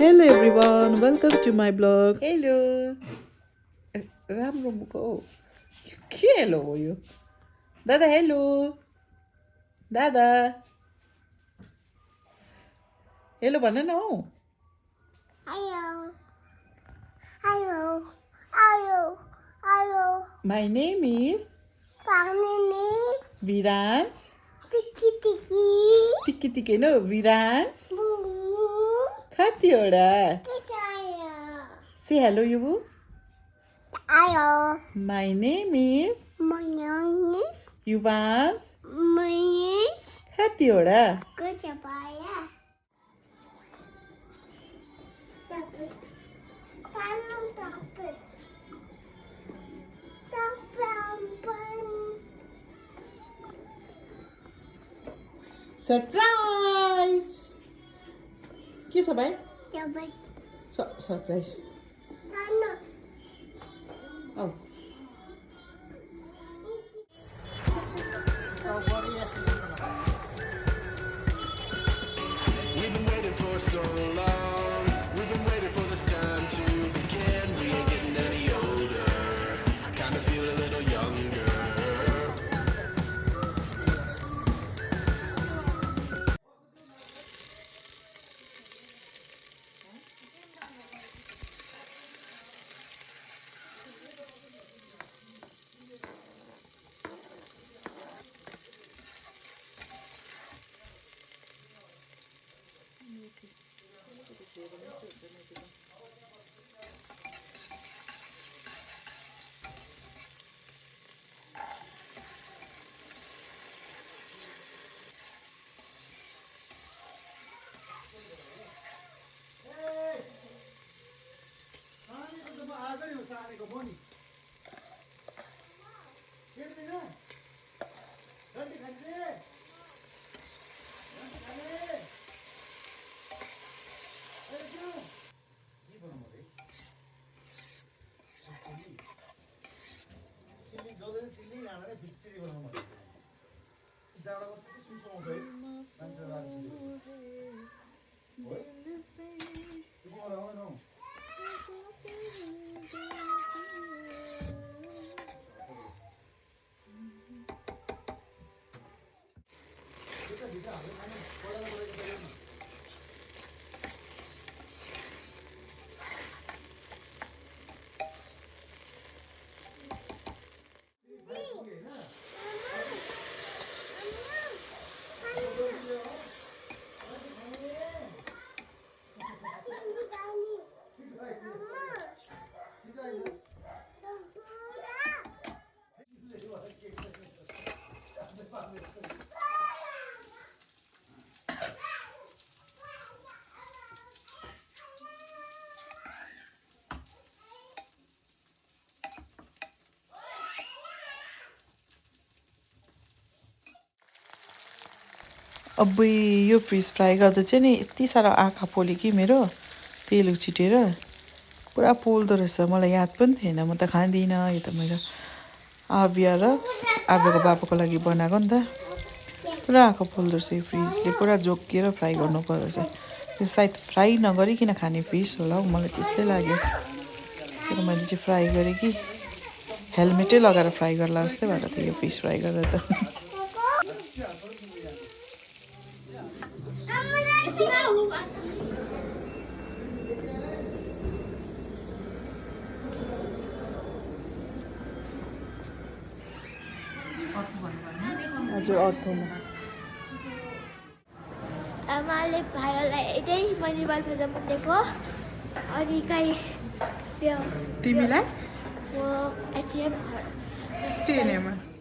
Hello everyone, welcome to my blog. Hello. राम्रो मुख हो के हेलो हो यो दादा हेलो दादा हेलो भन न हौ Hello. My name is Family. Viraj Tiki. टिकी टिकी न Viraj Boo. कतिवटा Kaya. Say hello you. Hello. My name is My name is Yuvas Miss. कतिवटा Kuchapaya. सरप्राइज के छ भाइ सरप्राइज औ We've been waiting for so long. We've been waiting for this time to begin. We ain't getting any older. I kinda feel a little younger. अब्बुई यो fish fry गर्दा चाहिँ नि यति साह्रो आँखा पोल्यो कि मेरो तेल उछिटेर पुरा पोल्दो रहेछ मलाई याद पनि थिएन म त खाँदिनँ यो त मेरो आव्या र आव्याको बाबाको लागि बनाएको नि त पुरा आँखा पोल्दो रहेछ यो फिसले पुरा जोगिएर फ्राई गर्नुपर्दो रहेछ यो सायद फ्राई नगरिकन खाने फिस होला हौ मलाई त्यस्तै लाग्यो तर मैले चाहिँ फ्राई गरेँ कि हेलमेटै लगाएर फ्राई गर्ला जस्तै भएर त यो फिस फ्राई गर्दा त हजुर अर्थमा आमाले भाइलाई यतै मैले बालपूजा दिएको अनि कहीँ त्यो तिमीलाई म एटिएम स्टेडियममा